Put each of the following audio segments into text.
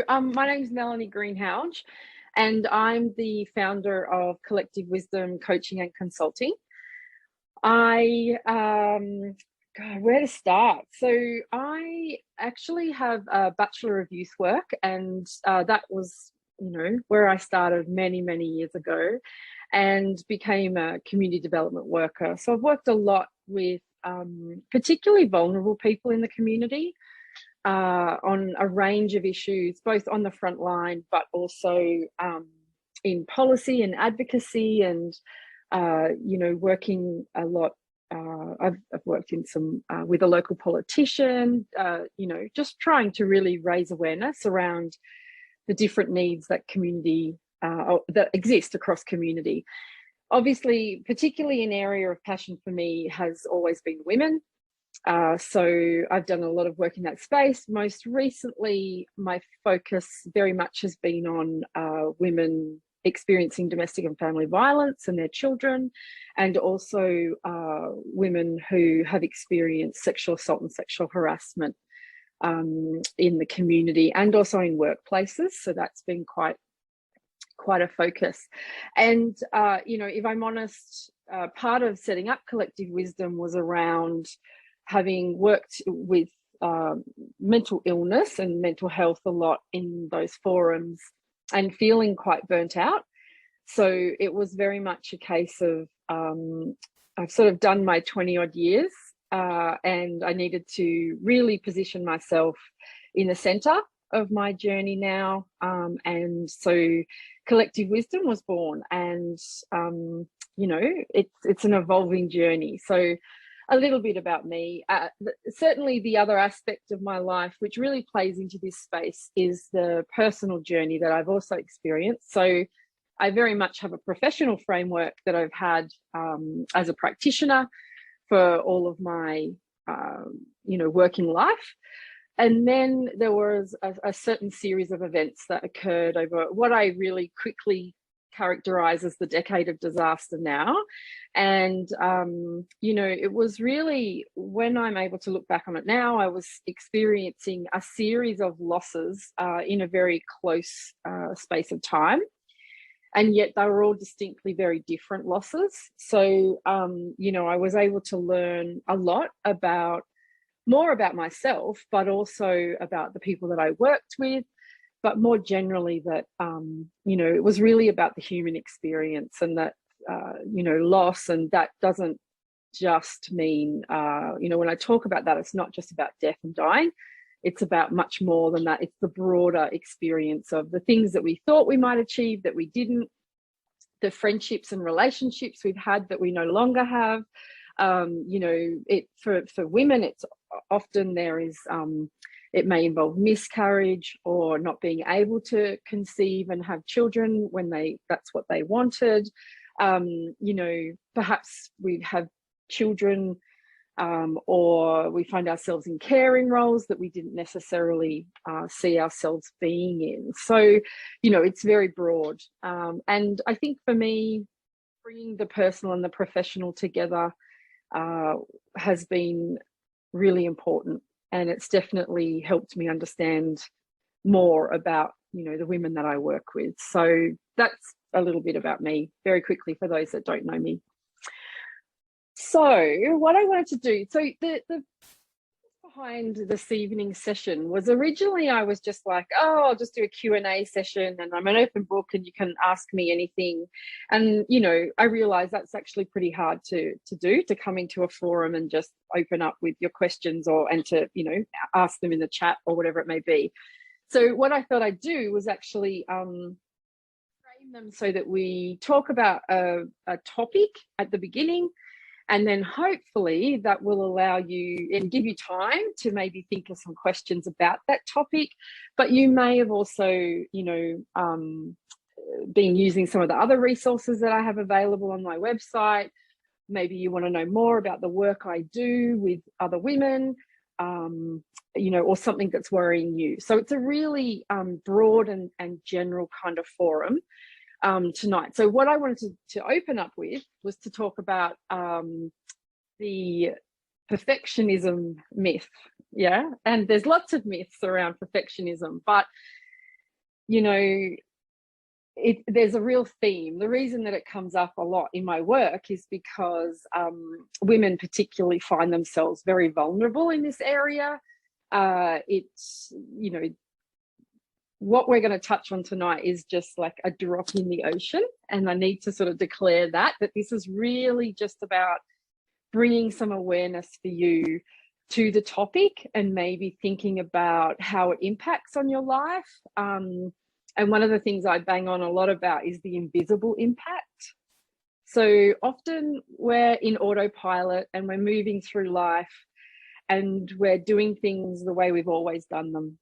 My name is Melanie Greenhalgh, and I'm the founder of Collective Wisdom Coaching and Consulting. God, where to start? So I actually have a Bachelor of Youth Work, and that was, where I started many, many years ago, and became a community development worker. So I've worked a lot with particularly vulnerable people in the community. On a range of issues, both on the front line, but also in policy and advocacy, and working a lot. I've worked in some with a local politician, just trying to really raise awareness around the different needs that community that exist across community. Obviously, particularly an area of passion for me has always been women. So I've done a lot of work in that space. Most recently, my focus very much has been on women experiencing domestic and family violence and their children, and also women who have experienced sexual assault and sexual harassment in the community and also in workplaces. So that's been quite a focus. And, if I'm honest, part of setting up Collective Wisdom was around having worked with mental illness and mental health a lot in those forums and feeling quite burnt out. So it was very much a case of I've sort of done my 20 odd years and I needed to really position myself in the center of my journey now. And so Collective Wisdom was born, and, it's an evolving journey. So a little bit about me. Certainly the other aspect of my life which really plays into this space is the personal journey that I've also experienced. So I very much have a professional framework that I've had as a practitioner for all of my, working life. And then there was a certain series of events that occurred over what I really quickly characterize as the decade of disaster now. And it was really, when I'm able to look back on it now, I was experiencing a series of losses in a very close space of time, and yet they were all distinctly very different losses. So I was able to learn a lot more about myself, but also about the people that I worked with, but more generally that, it was really about the human experience, and that, loss. And that doesn't just mean, when I talk about that, it's not just about death and dying. It's about much more than that. It's the broader experience of the things that we thought we might achieve that we didn't, the friendships and relationships we've had that we no longer have. For women, it's often there is, it may involve miscarriage or not being able to conceive and have children when that's what they wanted. Perhaps we have children or we find ourselves in caring roles that we didn't necessarily see ourselves being in. So, it's very broad. And I think for me, bringing the personal and the professional together has been really important. And it's definitely helped me understand more about, the women that I work with. So that's a little bit about me, very quickly, for those that don't know me. So what I wanted to do, so the behind this evening session was, originally I was just like, I'll just do a Q&A session and I'm an open book and you can ask me anything. And, I realized that's actually pretty hard to do, to come into a forum and just open up with your questions and to, ask them in the chat or whatever it may be. So what I thought I'd do was actually frame them so that we talk about a topic at the beginning, and then hopefully that will allow you and give you time to maybe think of some questions about that topic. But you may have also, been using some of the other resources that I have available on my website. Maybe you want to know more about the work I do with other women, or something that's worrying you. So it's a really broad and general kind of forum tonight. So what I wanted to open up with was to talk about the perfectionism myth. Yeah, and there's lots of myths around perfectionism, but you know, there's a real theme. The reason that it comes up a lot in my work is because women particularly find themselves very vulnerable in this area. It's, you know, what we're going to touch on tonight is just like a drop in the ocean. And I need to sort of declare that this is really just about bringing some awareness for you to the topic and maybe thinking about how it impacts on your life. And one of the things I bang on a lot about is the invisible impact. So often we're in autopilot and we're moving through life and we're doing things the way we've always done them.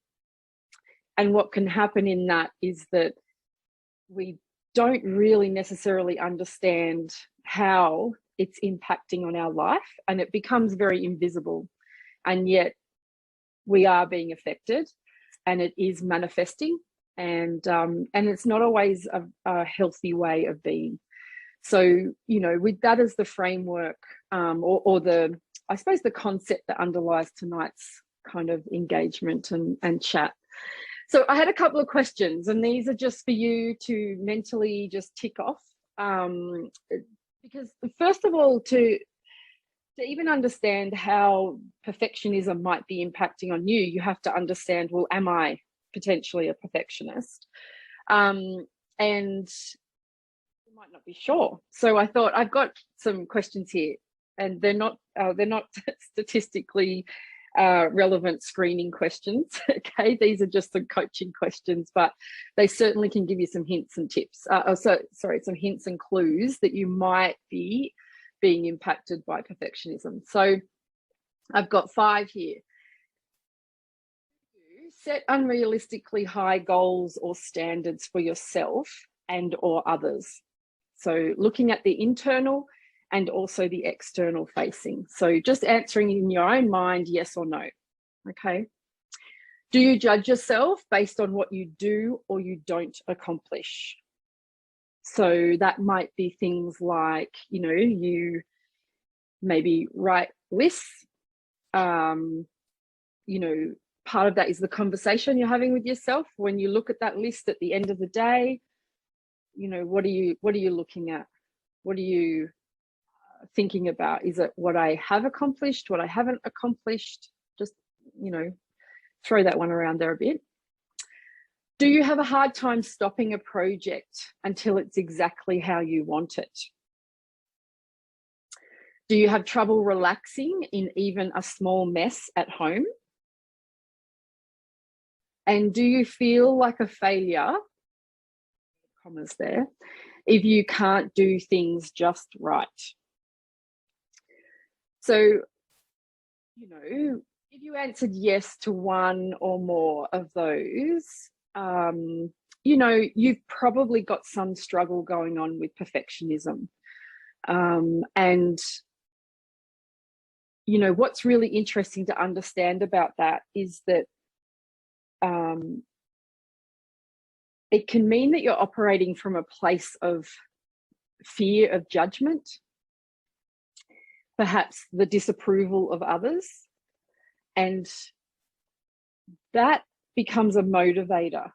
And what can happen in that is that we don't really necessarily understand how it's impacting on our life, and it becomes very invisible. And yet we are being affected and it is manifesting. And it's not always a healthy way of being. So, you know, with that as the framework, or the, I suppose, the concept that underlies tonight's kind of engagement and chat. So I had a couple of questions, and these are just for you to mentally just tick off. Because first of all, to even understand how perfectionism might be impacting on you, you have to understand, well, am I potentially a perfectionist? And you might not be sure. So I thought I've got some questions here, and they're not statistically relevant screening questions. Okay, these are just some coaching questions, but they certainly can give you some hints and tips. Some hints and clues that you might be being impacted by perfectionism. So I've got 5 here. Set unrealistically high goals or standards for yourself and or others. So looking at the internal and also the external facing. So just answering in your own mind, yes or no. Okay. Do you judge yourself based on what you do or you don't accomplish? So that might be things like, you know, you maybe write lists. You know, part of that is the conversation you're having with yourself. When you look at that list at the end of the day, you know, what are you looking at? What are you thinking about? Is it what I have accomplished, what I haven't accomplished? Just, you know, throw that one around there a bit. Do you have a hard time stopping a project until it's exactly how you want it? Do you have trouble relaxing in even a small mess at home? And do you feel like a failure, commas there, if you can't do things just right? So, you know, if you answered yes to one or more of those, you know, you've probably got some struggle going on with perfectionism. And, you know, what's really interesting to understand about that is that it can mean that you're operating from a place of fear of judgment, perhaps the disapproval of others, and that becomes a motivator,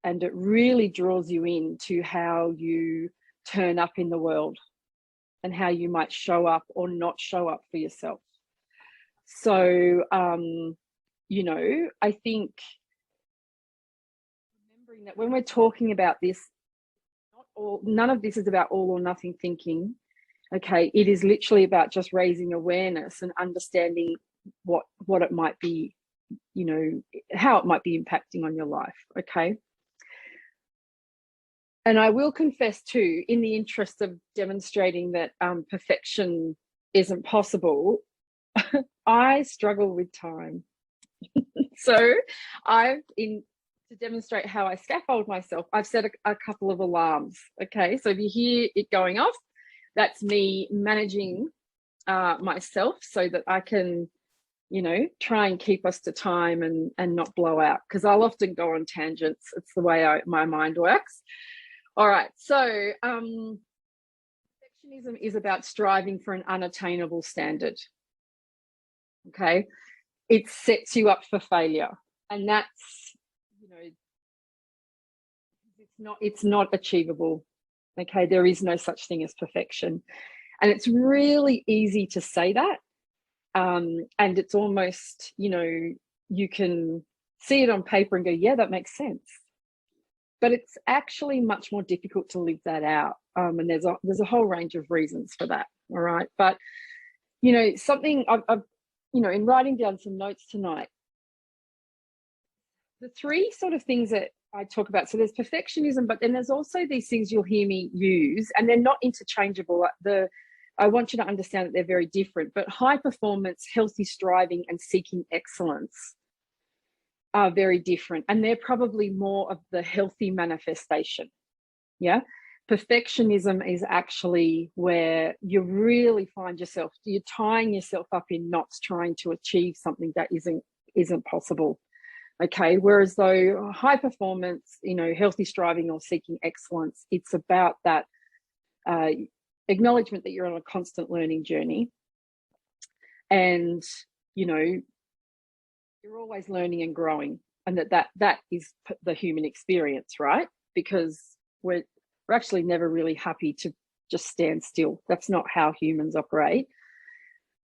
and it really draws you into how you turn up in the world and how you might show up or not show up for yourself. So, you know, I think remembering that when we're talking about this, none of this is about all or nothing thinking. Okay, it is literally about just raising awareness and understanding what it might be, you know, how it might be impacting on your life. Okay. And I will confess too, in the interest of demonstrating that perfection isn't possible, I struggle with time. So to demonstrate how I scaffold myself, I've set a couple of alarms. Okay, so if you hear it going off, that's me managing myself so that I can, you know, try and keep us to time and not blow out, because I'll often go on tangents. It's the way my mind works. All right, so perfectionism is about striving for an unattainable standard. Okay, it sets you up for failure, and that's, you know, It's not achievable. Okay, there is no such thing as perfection. And it's really easy to say that. And it's almost, you can see it on paper and go, yeah, that makes sense. But it's actually much more difficult to live that out. And there's a whole range of reasons for that. All right. But, something I've in writing down some notes tonight, the three sort of things that I talk about. So there's perfectionism, but then there's also these things you'll hear me use, and they're not interchangeable. I want you to understand that they're very different, but high performance, healthy striving, and seeking excellence are very different. And they're probably more of the healthy manifestation. Yeah. Perfectionism is actually where you really find yourself, you're tying yourself up in knots trying to achieve something that isn't possible. Okay. Whereas though high performance, healthy striving or seeking excellence, it's about that acknowledgement that you're on a constant learning journey. And, you're always learning and growing. And that is the human experience, right? Because we're actually never really happy to just stand still. That's not how humans operate.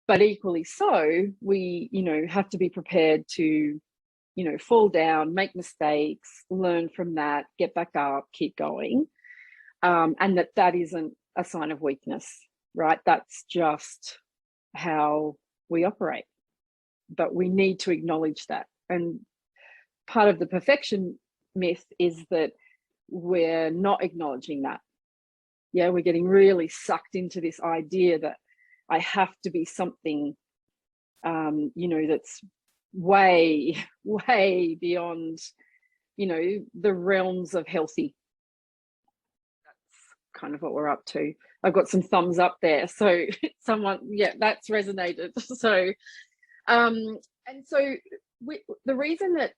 But equally so, we, have to be prepared to, fall down, make mistakes, learn from that, get back up, keep going. And that isn't a sign of weakness, right? That's just how we operate. But we need to acknowledge that. And part of the perfection myth is that we're not acknowledging that. Yeah, we're getting really sucked into this idea that I have to be something, that's way, way beyond, the realms of healthy. That's kind of what we're up to. I've got some thumbs up there. So that's resonated. So, and so the reason that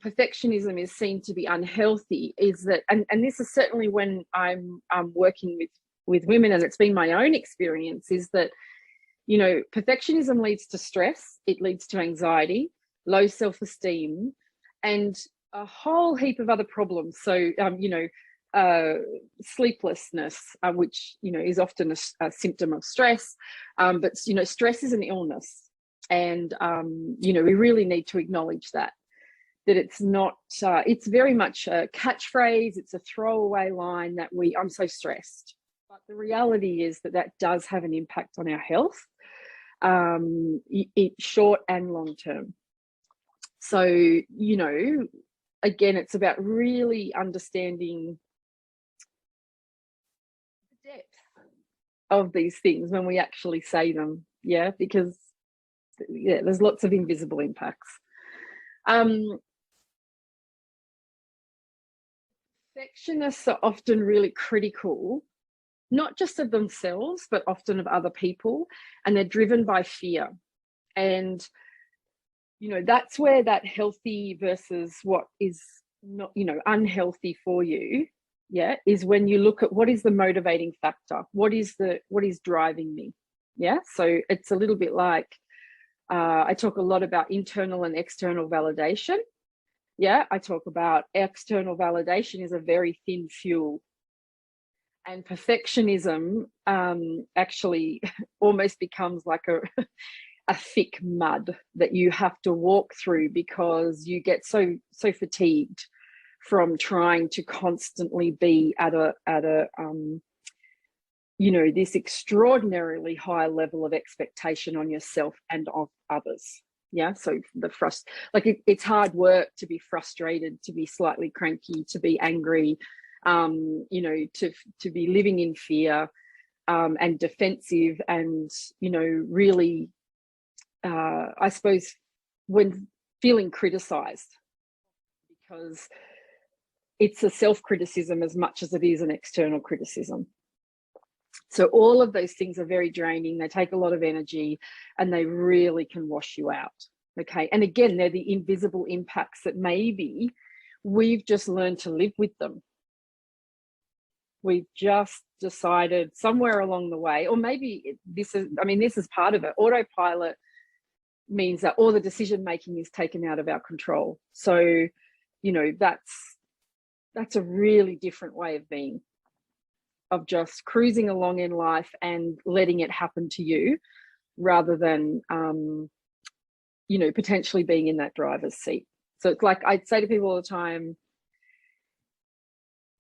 perfectionism is seen to be unhealthy is that, and this is certainly when I'm working with women, and it's been my own experience, is that, perfectionism leads to stress, it leads to anxiety, low self-esteem, and a whole heap of other problems. So, sleeplessness, which, is often a symptom of stress. But, stress is an illness. And, we really need to acknowledge that it's not, it's very much a catchphrase. It's a throwaway line that I'm so stressed. But the reality is that does have an impact on our health, short and long term. So, again, it's about really understanding the depth of these things when we actually say them. Yeah, because there's lots of invisible impacts. Perfectionists are often really critical, not just of themselves, but often of other people, and they're driven by fear. And, that's where that healthy versus what is not, unhealthy for you, is when you look at what is the motivating factor, what is driving me. Yeah. So it's a little bit like, I talk a lot about internal and external validation. Yeah, I talk about external validation is a very thin fuel. And perfectionism actually almost becomes like a thick mud that you have to walk through, because you get so fatigued from trying to constantly be at a this extraordinarily high level of expectation on yourself and of others. Yeah. So it's hard work to be frustrated, to be slightly cranky, to be angry, to be living in fear, and defensive, and, really, I suppose, when feeling criticized, because it's a self-criticism as much as it is an external criticism. So all of those things are very draining. They take a lot of energy, and they really can wash you out. Okay. And again, they're the invisible impacts that maybe we've just learned to live with them. We've just decided somewhere along the way, or maybe this is part of it. Autopilot means that all the decision making is taken out of our control. So, that's that's a really different way of being, of just cruising along in life and letting it happen to you, rather than potentially being in that driver's seat. So it's like I'd say to people all the time,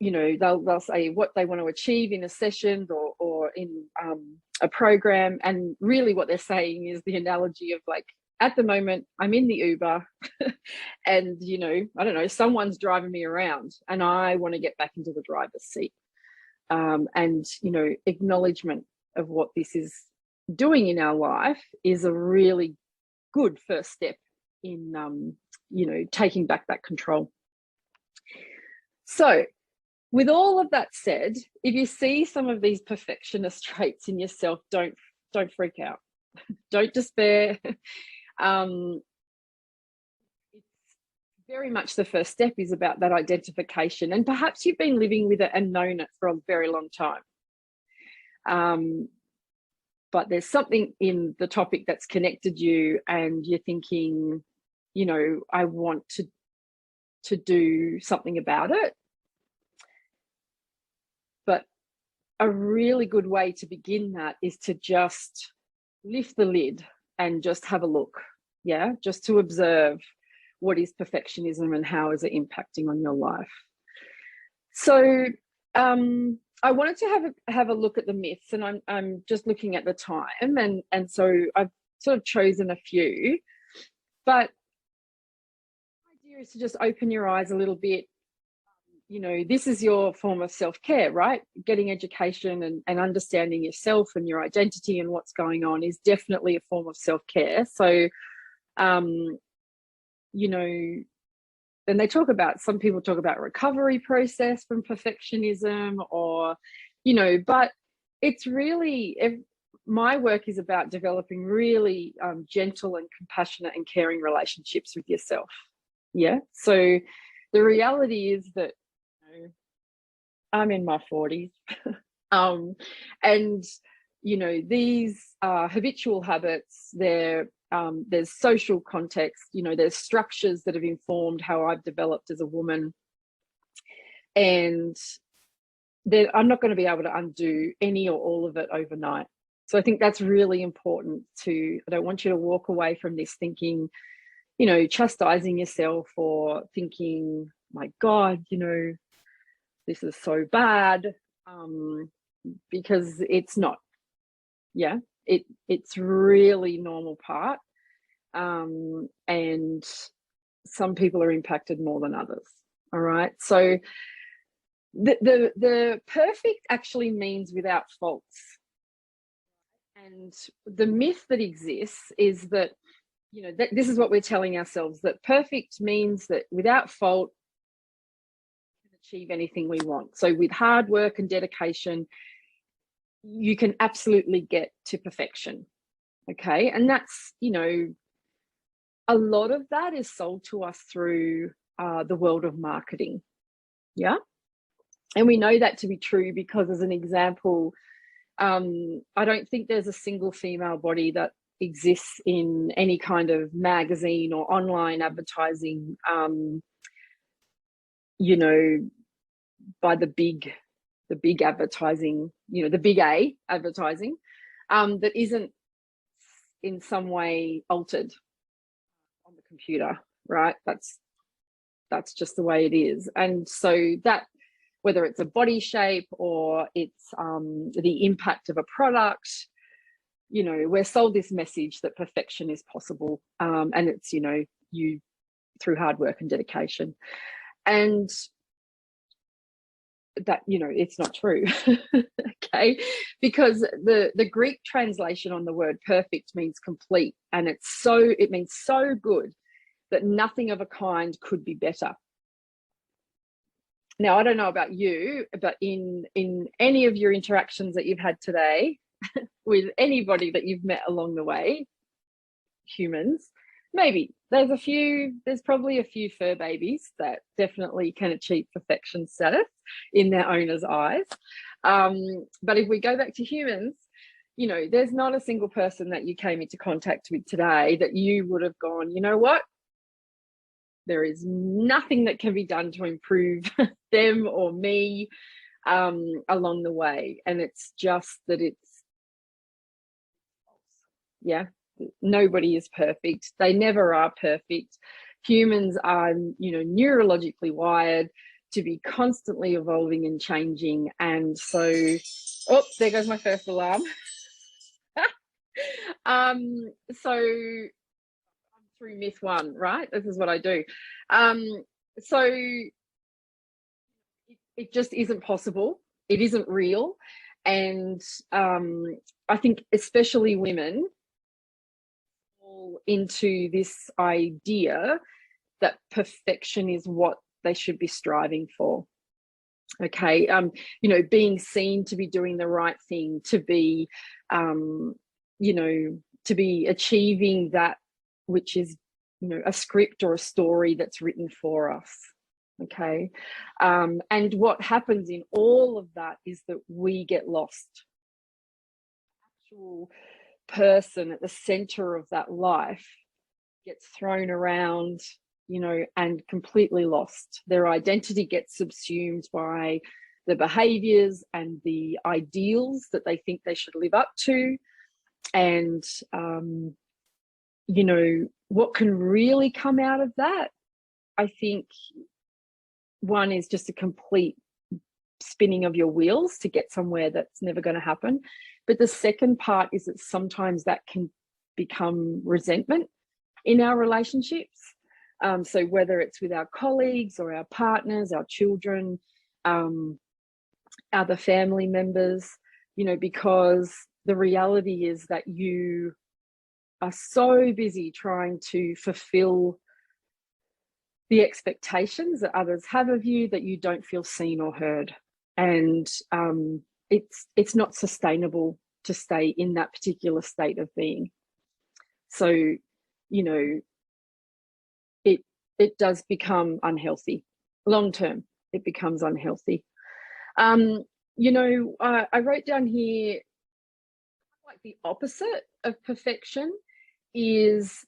they'll say what they want to achieve in a session or in a program, and really what they're saying is the analogy of, like, at the moment I'm in the Uber and I don't know, someone's driving me around and I want to get back into the driver's seat. And acknowledgement of what this is doing in our life is a really good first step in taking back that control. So with all of that said, if you see some of these perfectionist traits in yourself, don't freak out. Don't despair. It's very much the first step is about that identification, and perhaps you've been living with it and known it for a very long time. But there's something in the topic that's connected you, and you're thinking, I want to do something about it. But a really good way to begin that is to just lift the lid and just have a look. Yeah, just to observe what is perfectionism and how is it impacting on your life. So I wanted to have a look at the myths, and I'm just looking at the time, and so I've sort of chosen a few. But the idea is to just open your eyes a little bit. This is your form of self-care, right? Getting education and understanding yourself and your identity and what's going on is definitely a form of self-care. So, and some people talk about recovery process from perfectionism, or, but it's really, my work is about developing really gentle and compassionate and caring relationships with yourself. Yeah. So the reality is that I'm in my 40s. And, these habitual habits, there's social context, there's structures that have informed how I've developed as a woman. And I'm not going to be able to undo any or all of it overnight. So I think that's really important I don't want you to walk away from this thinking, chastising yourself or thinking, my God, this is so bad, because it's not. Yeah, it's really normal part, and some people are impacted more than others. All right, so the perfect actually means without faults, and the myth that exists is that this is what we're telling ourselves, that perfect means that without fault achieve anything we want. So with hard work and dedication, you can absolutely get to perfection. Okay. And that's, a lot of that is sold to us through the world of marketing. Yeah. And we know that to be true because, as an example, I don't think there's a single female body that exists in any kind of magazine or online advertising, by the big advertising, the big A advertising, that isn't in some way altered on the computer, right? That's just the way it is. And so that, whether it's a body shape or it's the impact of a product, we're sold this message that perfection is possible, and it's you through hard work and dedication, and that it's not true. Okay, because the Greek translation on the word perfect means complete, and it means so good that nothing of a kind could be better. Now, I don't know about you, but in any of your interactions that you've had today with anybody that you've met along the way, humans, maybe there's probably a few fur babies that definitely can achieve perfection status in their owner's eyes. But if we go back to humans, there's not a single person that you came into contact with today that you would have gone, you know what? There is nothing that can be done to improve them or me along the way. And it's just that yeah, nobody is perfect. They never are perfect. Humans are, neurologically wired to be constantly evolving and changing. And so, oh, there goes my first alarm. So I'm through myth one, right? This is what I do. So it just isn't possible. It isn't real. And I think especially women fall into this idea that perfection is what they should be striving for. Okay, being seen to be doing the right thing, to be, to be achieving that which is, a script or a story that's written for us. Okay, and what happens in all of that is that we get lost. The actual person at the center of that life gets thrown around, and completely lost. Their identity gets subsumed by the behaviors and the ideals that they think they should live up to. And, what can really come out of that, I think one is just a complete spinning of your wheels to get somewhere that's never going to happen. But the second part is that sometimes that can become resentment in our relationships. So whether it's with our colleagues or our partners, our children, other family members, because the reality is that you are so busy trying to fulfill the expectations that others have of you that you don't feel seen or heard. And it's not sustainable to stay in that particular state of being. So, it does become unhealthy. Long term, it becomes unhealthy. I wrote down here, like the opposite of perfection is,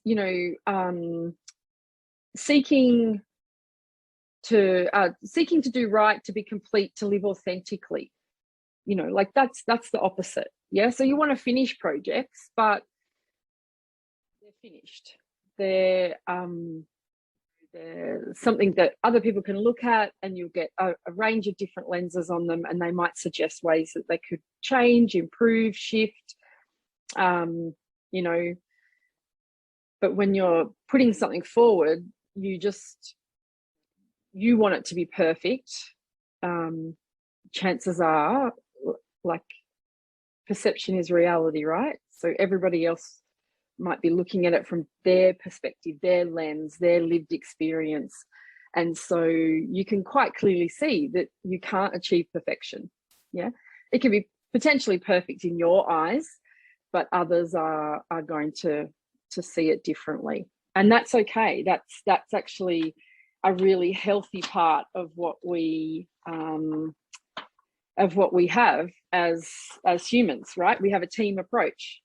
seeking to do right, to be complete, to live authentically. Like that's the opposite. Yeah. So you want to finish projects, but they're finished. They're something that other people can look at, and you'll get a range of different lenses on them, and they might suggest ways that they could change, improve, shift. But when you're putting something forward, you want it to be perfect. Chances are, like, perception is reality, right? So everybody else might be looking at it from their perspective, their lens, their lived experience. And so you can quite clearly see that you can't achieve perfection. Yeah. It can be potentially perfect in your eyes, but others are going to see it differently. And that's okay. That's actually a really healthy part of what we have as humans, right? We have a team approach.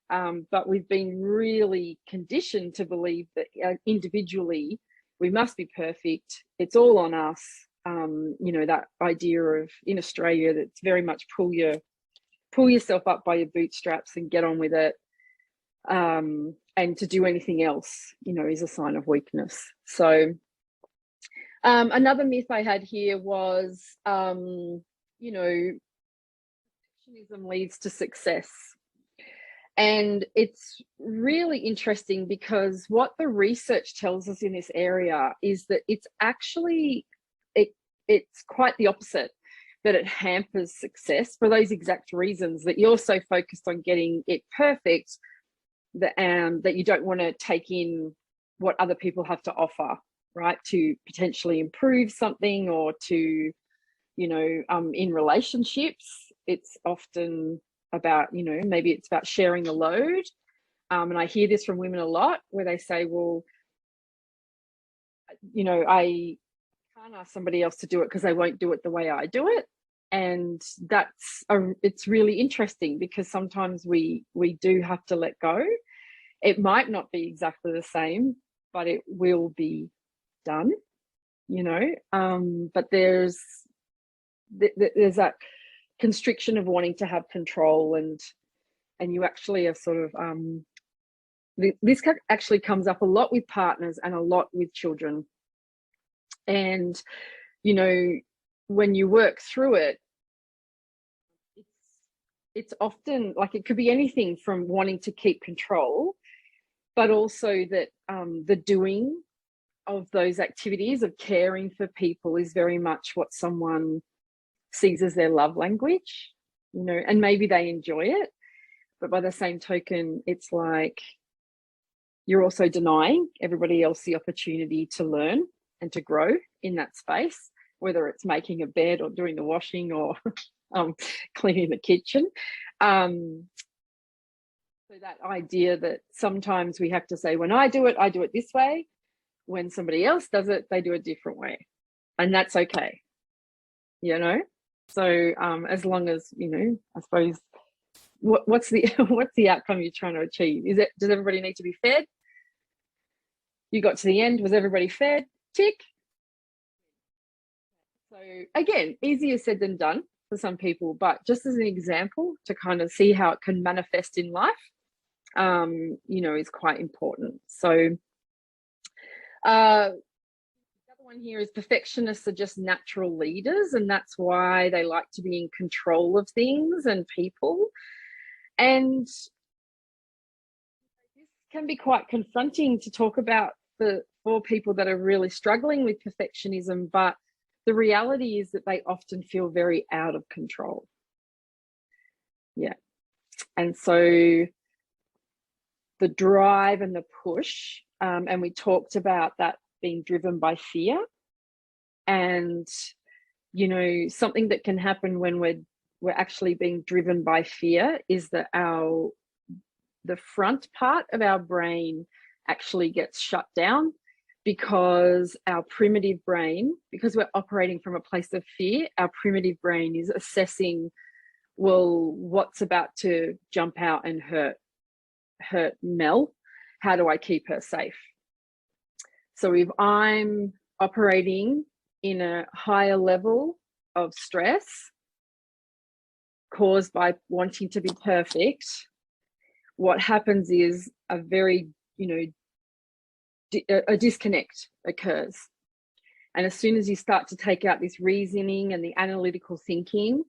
But we've been really conditioned to believe that individually we must be perfect. It's all on us. That idea of, in Australia, that's very much pull yourself up by your bootstraps and get on with it. And to do anything else, is a sign of weakness. So another myth I had here was, perfectionism leads to success. And it's really interesting because what the research tells us in this area is that it's actually, it's quite the opposite, that it hampers success for those exact reasons, that you're so focused on getting it perfect that you don't want to take in what other people have to offer, right? To potentially improve something, or to, in relationships, it's often about, maybe it's about sharing the load. And I hear this from women a lot, where they say, well, I can't ask somebody else to do it because they won't do it the way I do it. And it's really interesting, because sometimes we do have to let go. It might not be exactly the same, but it will be done, you know. But there's that constriction of wanting to have control, and you actually are sort of this actually comes up a lot with partners and a lot with children. And you know, when you work through it, it's often like, it could be anything from wanting to keep control, but also that the doing of those activities of caring for people is very much what someone sees as their love language, you know, and maybe they enjoy it, but by the same token, it's like you're also denying everybody else the opportunity to learn and to grow in that space, whether it's making a bed or doing the washing or cleaning the kitchen. So that idea that sometimes we have to say, when I do it this way. When somebody else does it, they do it a different way. And that's okay, you know? So as long as, you know, I suppose, what's the outcome you're trying to achieve? Does everybody need to be fed? You got to the end, was everybody fed? Tick. So again, easier said than done for some people, but just as an example to kind of see how it can manifest in life, you know, is quite important. So the other one here is perfectionists are just natural leaders, and that's why they like to be in control of things and people. And this can be quite confronting to talk about for people that are really struggling with perfectionism, but the reality is that they often feel very out of control. Yeah. And so the drive and the push, and we talked about that being driven by fear. And, you know, something that can happen when we're actually being driven by fear is that the front part of our brain actually gets shut down, because our primitive brain, because we're operating from a place of fear, our primitive brain is assessing, well, what's about to jump out and hurt Mel? How do I keep her safe? So if I'm operating in a higher level of stress caused by wanting to be perfect, what happens is a very, you know, a disconnect occurs. And as soon as you start to take out this reasoning and the analytical thinking,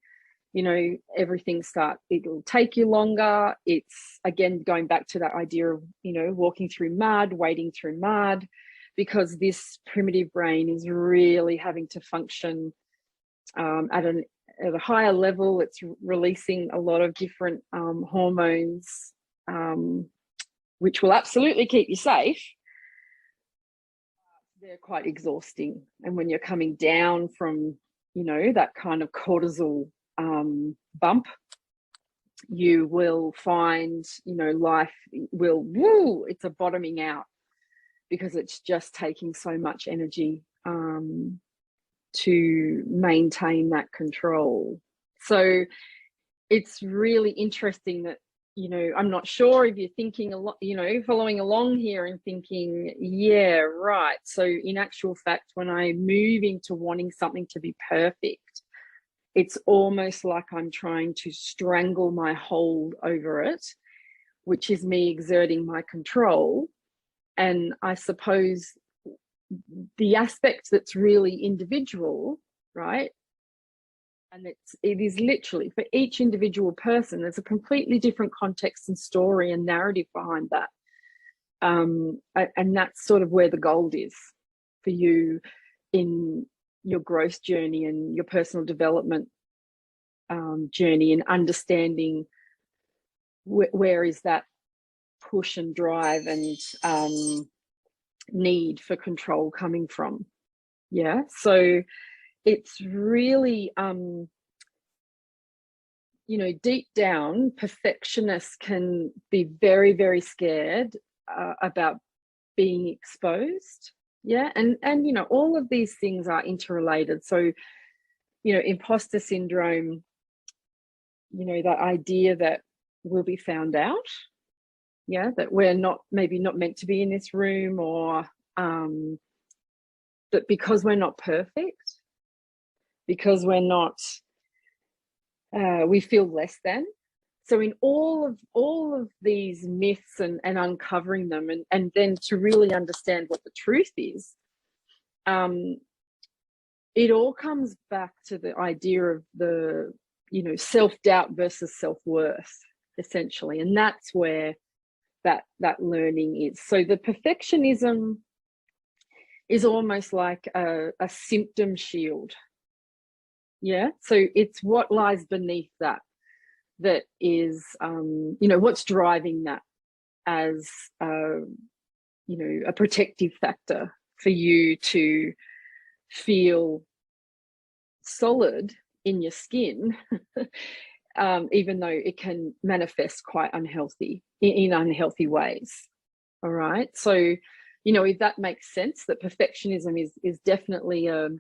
you know, it'll take you longer. It's, again, going back to that idea of, you know, walking through mud, wading through mud, because this primitive brain is really having to function at a higher level. It's releasing a lot of different hormones, which will absolutely keep you safe. They're quite exhausting. And when you're coming down from, you know, that kind of cortisol bump, you will find, you know, life will, it's a bottoming out, because it's just taking so much energy to maintain that control. So it's really interesting that, you know, I'm not sure if you're thinking a lot, you know, following along here and thinking, yeah, right. So in actual fact, when I move into wanting something to be perfect, it's almost like I'm trying to strangle my hold over it, which is me exerting my control. And I suppose the aspect that's really individual, right? And it is literally for each individual person, there's a completely different context and story and narrative behind that. And that's sort of where the gold is for you in your growth journey and your personal development journey, and understanding where is that push and drive and need for control coming from. Yeah. So it's really, you know, deep down, perfectionists can be very, very scared about being exposed. Yeah. And, you know, all of these things are interrelated. So, you know, imposter syndrome, you know, that idea that we'll be found out. Yeah. That we're maybe not meant to be in this room, or, that because we're not perfect, because we're not, we feel less than. So in all of these myths and uncovering them, and then to really understand what the truth is, it all comes back to the idea of the, self-doubt versus self-worth, essentially. And that's where that learning is. So the perfectionism is almost like a symptom shield. Yeah. So it's what lies beneath that is, what's driving that as, a protective factor for you to feel solid in your skin, even though it can manifest quite unhealthy in unhealthy ways. All right. So, if that makes sense, that perfectionism is definitely a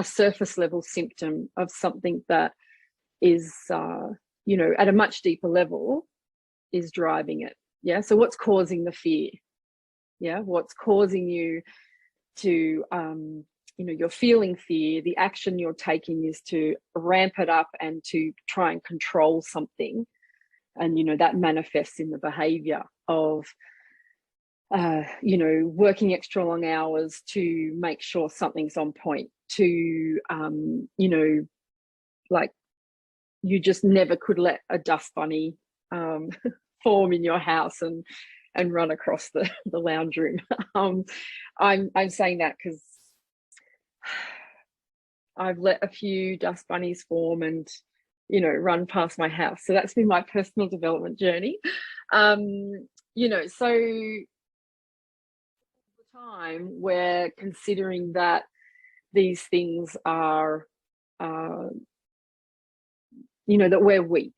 surface level symptom of something that is, at a much deeper level is driving it. Yeah. So what's causing the fear? Yeah. What's causing you to, you're feeling fear. The action you're taking is to ramp it up and to try and control something. And, that manifests in the behavior of, working extra long hours to make sure something's on point, to, like you just never could let a dust bunny form in your house and run across the lounge room. I'm saying that because I've let a few dust bunnies form and, run past my house. So that's been my personal development journey. So the time we're considering that these things are, that we're weak.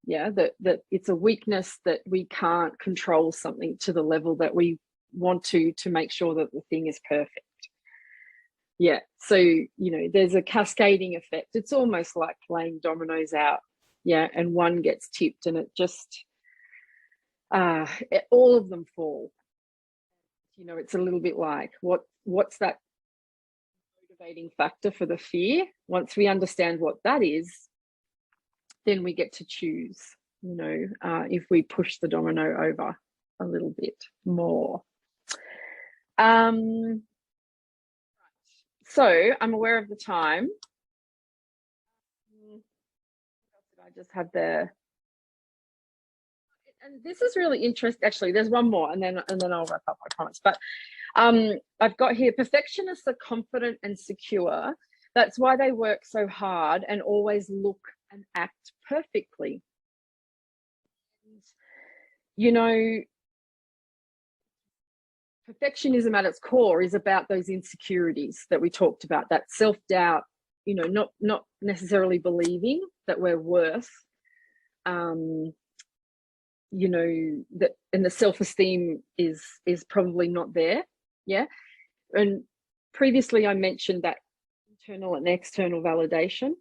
Yeah, that it's a weakness that we can't control something to the level that we want to make sure that the thing is perfect. Yeah, so, there's a cascading effect. It's almost like playing dominoes out. Yeah, and one gets tipped and it just, all of them fall. It's a little bit like, what's that motivating factor for the fear? Once we understand what that is, then we get to choose, if we push the domino over a little bit more. So I'm aware of the time. I just had there. And this is really interesting. Actually, there's one more, and then I'll wrap up, I promise. But I've got here, perfectionists are confident and secure. That's why they work so hard and always look and act perfectly. Perfectionism at its core is about those insecurities that we talked about, that self-doubt, not necessarily believing that we're worth, that, and the self-esteem is probably not there. Yeah. And previously I mentioned that internal and external validation,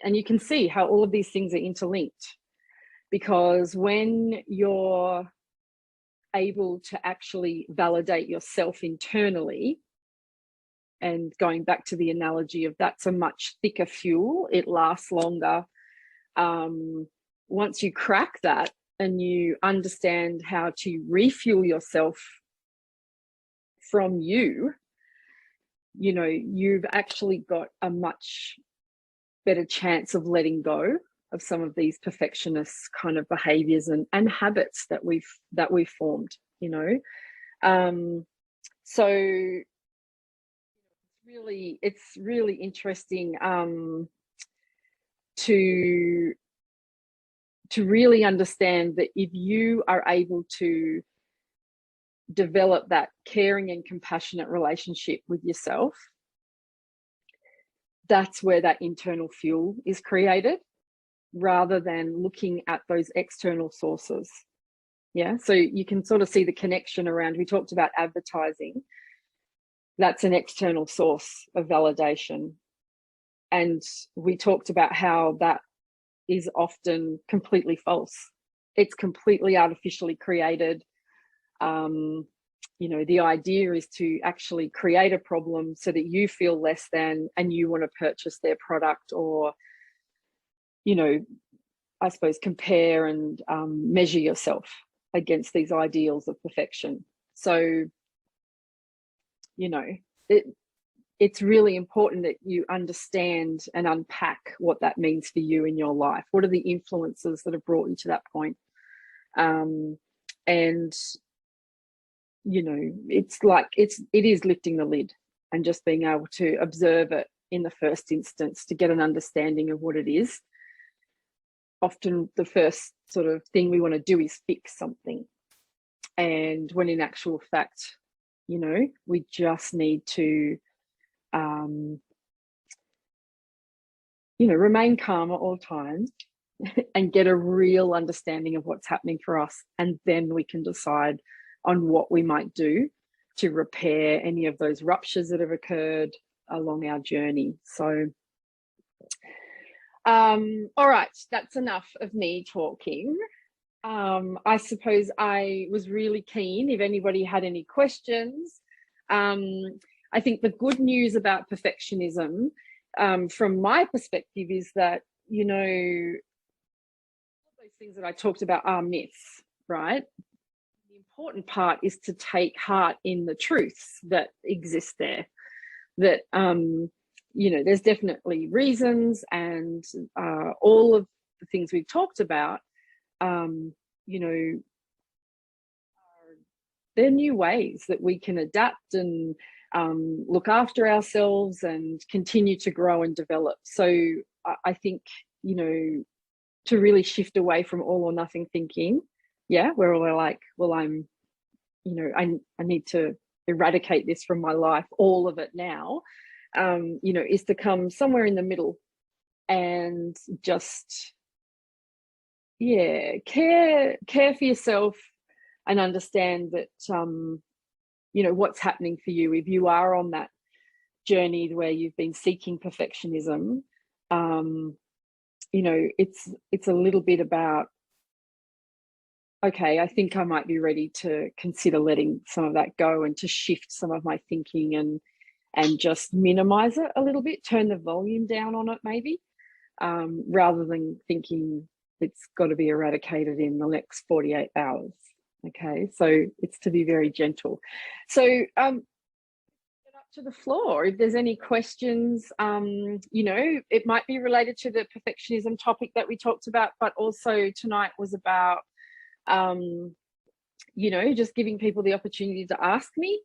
and you can see how all of these things are interlinked, because when you're able to actually validate yourself internally, and going back to the analogy of that's a much thicker fuel, it lasts longer. Once you crack that and you understand how to refuel yourself from you've actually got a much better chance of letting go of some of these perfectionist kind of behaviors and habits that we've formed. So it's really interesting to really understand that if you are able to develop that caring and compassionate relationship with yourself, that's where that internal fuel is created, rather than looking at those external sources. Yeah, so you can sort of see the connection around, we talked about advertising. That's an external source of validation. And we talked about how that is often completely false. It's completely artificially created. the idea is to actually create a problem so that you feel less than and you want to purchase their product, or, I suppose, compare and measure yourself against these ideals of perfection. So, it's really important that you understand and unpack what that means for you in your life. What are the influences that have brought you to that point? And, it is lifting the lid and just being able to observe it in the first instance to get an understanding of what it is. Often the first sort of thing we want to do is fix something. And when in actual fact, we just need to, remain calm at all times and get a real understanding of what's happening for us. And then we can decide on what we might do to repair any of those ruptures that have occurred along our journey. So, all right, that's enough of me talking. I suppose I was really keen if anybody had any questions. I think the good news about perfectionism, from my perspective, is that, all those things that I talked about are myths, right? The important part is to take heart in the truths that exist there, that, there's definitely reasons, and all of the things we've talked about, they're new ways that we can adapt and look after ourselves and continue to grow and develop. So I think, to really shift away from all or nothing thinking, where we're like, well, I'm, I need to eradicate this from my life, all of it now, is to come somewhere in the middle and just, care for yourself and understand that, what's happening for you. If you are on that journey where you've been seeking perfectionism, it's a little bit about, okay, I think I might be ready to consider letting some of that go and to shift some of my thinking and just minimize it a little bit, turn the volume down on it maybe, rather than thinking it's got to be eradicated in the next 48 hours. Okay, so it's to be very gentle. So get up to the floor if there's any questions. It might be related to the perfectionism topic that we talked about, but also tonight was about just giving people the opportunity to ask me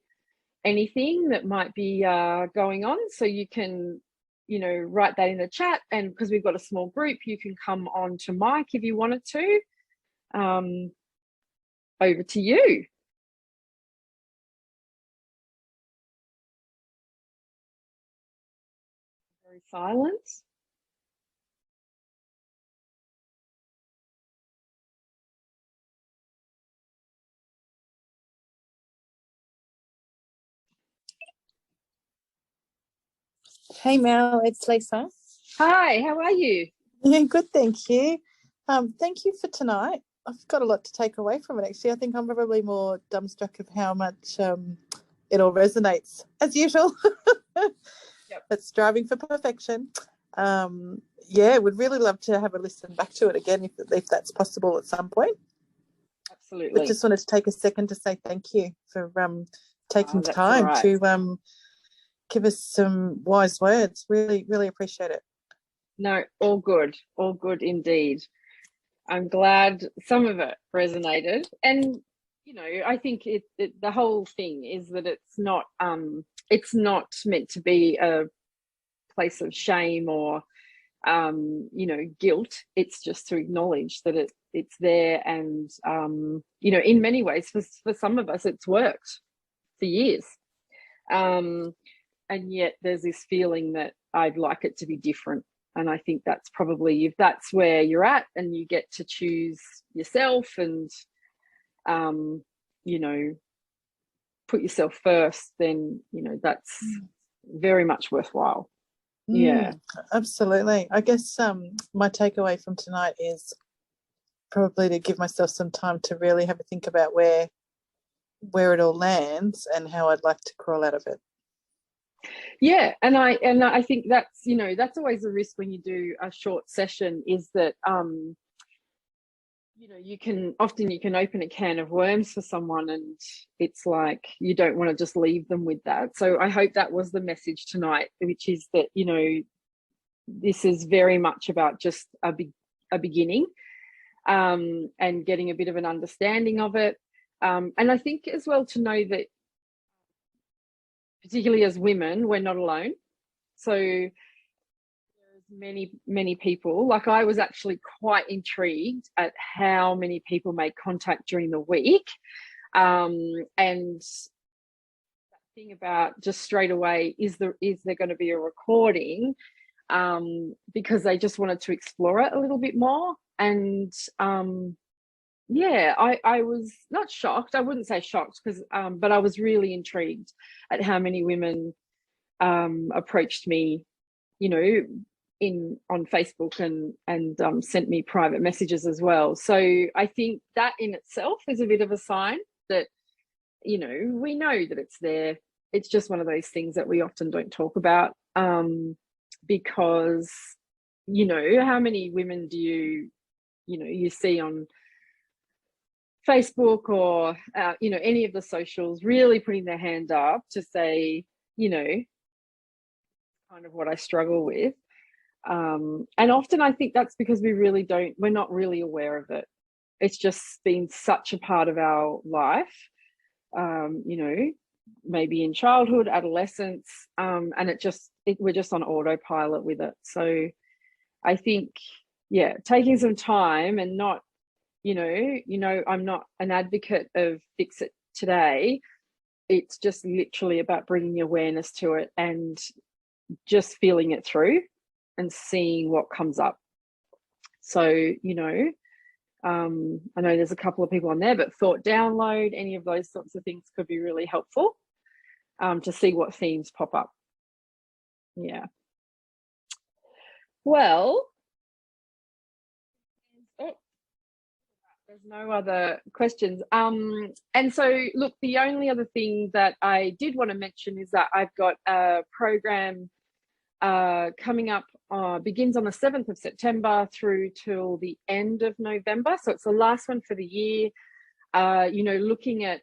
anything that might be going on. So you can write that in the chat, and because we've got a small group, you can come on to mic if you wanted to. Over to you. Very silent. Hey Mel, it's Lisa. Hi, how are you? Yeah, good, thank you. Thank you for tonight. I've got a lot to take away from it, actually. I think I'm probably more dumbstruck of how much it all resonates, as usual. Yep. But striving for perfection. Would really love to have a listen back to it again if that's possible at some point. Absolutely. But just wanted to take a second to say thank you for taking time to give us some wise words. Really, really appreciate it. No, all good indeed. I'm glad some of it resonated, and I think the whole thing is that it's not meant to be a place of shame or guilt. It's just to acknowledge that it's there, and in many ways for some of us it's worked for years, and yet there's this feeling that I'd like it to be different. And I think that's probably, if that's where you're at and you get to choose yourself and, put yourself first, then, that's very much worthwhile. Yeah, absolutely. I guess my takeaway from tonight is probably to give myself some time to really have a think about where where it all lands and how I'd like to crawl out of it. Yeah, and I think that's, you know, that's always a risk when you do a short session, is that you know, you can open a can of worms for someone, and it's like you don't want to just leave them with that. So I hope that was the message tonight, which is that, you know, this is very much about just a beginning, and getting a bit of an understanding of it. And I think as well to know that, particularly as women, we're not alone. So there's many people. Like, I was actually quite intrigued at how many people made contact during the week. And that thing about just straight away, is there going to be a recording? Because they just wanted to explore it a little bit more. And yeah, I was not shocked. I wouldn't say shocked, because but I was really intrigued at how many women approached me, you know, on Facebook, and sent me private messages as well. So I think that in itself is a bit of a sign that, you know, we know that it's there. It's just one of those things that we often don't talk about, because, you know, how many women do you see on Facebook or you know, any of the socials, really putting their hand up to say, you know, kind of what I struggle with. And often I think that's because we're not really aware of it. It's just been such a part of our life, you know, maybe in childhood, adolescence, and we're just on autopilot with it. So I think, yeah, taking some time and not, you know, I'm not an advocate of fix it today. It's just literally about bringing awareness to it and just feeling it through and seeing what comes up. So, you know, I know there's a couple of people on there, but thought download, any of those sorts of things could be really helpful, to see what themes pop up. Yeah. Well, there's no other questions. And so, look, the only other thing that I did want to mention is that I've got a program coming up, begins on the 7th of September through till the end of November. So it's the last one for the year. You know, looking at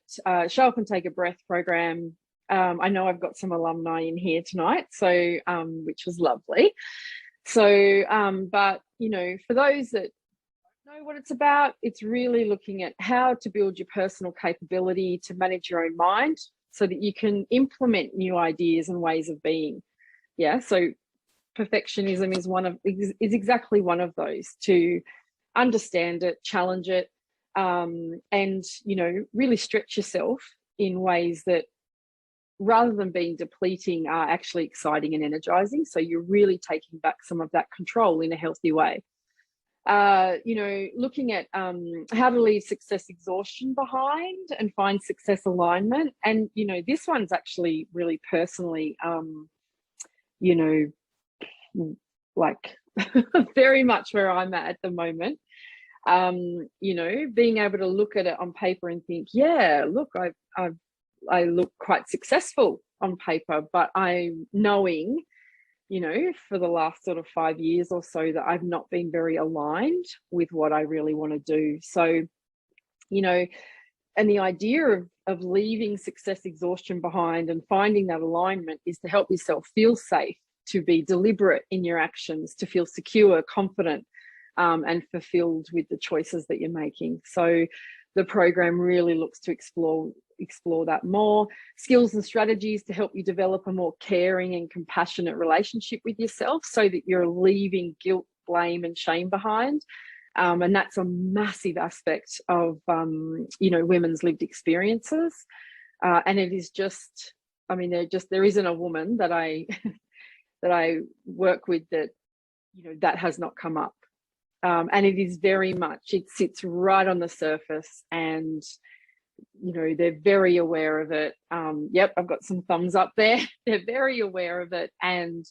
Show Up and Take a Breath program. I know I've got some alumni in here tonight, so which was lovely. So, but, you know, for those that know what it's about, it's really looking at how to build your personal capability to manage your own mind so that you can implement new ideas and ways of being. Yeah, so perfectionism is exactly one of those, to understand it, challenge it, and, you know, really stretch yourself in ways that, rather than being depleting, are actually exciting and energizing. So you're really taking back some of that control in a healthy way. You know, looking at how to leave success exhaustion behind and find success alignment. And, you know, this one's actually really personally, you know, like very much where I'm at the moment. You know, being able to look at it on paper and think, yeah, look, I look quite successful on paper, but I'm knowing, you know, for the last sort of 5 years or so, that I've not been very aligned with what I really want to do. So, you know, and the idea of leaving success exhaustion behind and finding that alignment is to help yourself feel safe, to be deliberate in your actions, to feel secure, confident, and fulfilled with the choices that you're making. So the program really looks to explore that more. Skills and strategies to help you develop a more caring and compassionate relationship with yourself, so that you're leaving guilt, blame, and shame behind. And that's a massive aspect of, you know, women's lived experiences. And it is just, I mean, there isn't a woman that I that I work with that, you know, that has not come up. And it is very much, it sits right on the surface, and, you know, they're very aware of it. Yep, I've got some thumbs up there. They're very aware of it. And,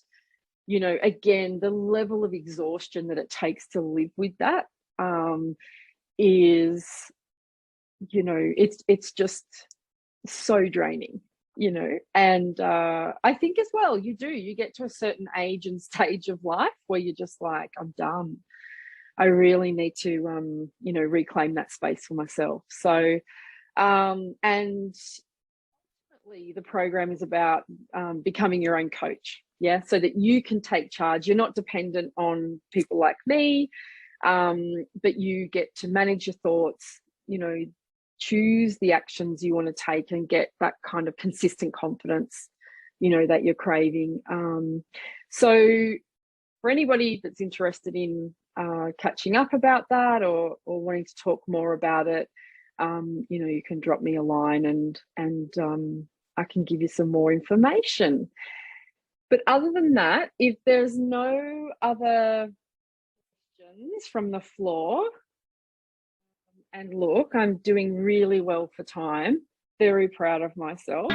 you know, again, the level of exhaustion that it takes to live with that is, you know, it's just, so draining, you know. And I think as well, you get to a certain age and stage of life where you're just like, I'm done. I really need to, you know, reclaim that space for myself. So, and the program is about becoming your own coach. Yeah. So that you can take charge. You're not dependent on people like me, but you get to manage your thoughts, you know, choose the actions you want to take and get that kind of consistent confidence, you know, that you're craving. So for anybody that's interested in catching up about that, or wanting to talk more about it, you know, you can drop me a line and I can give you some more information. But other than that, if there's no other questions from the floor, and look, I'm doing really well for time. Very proud of myself.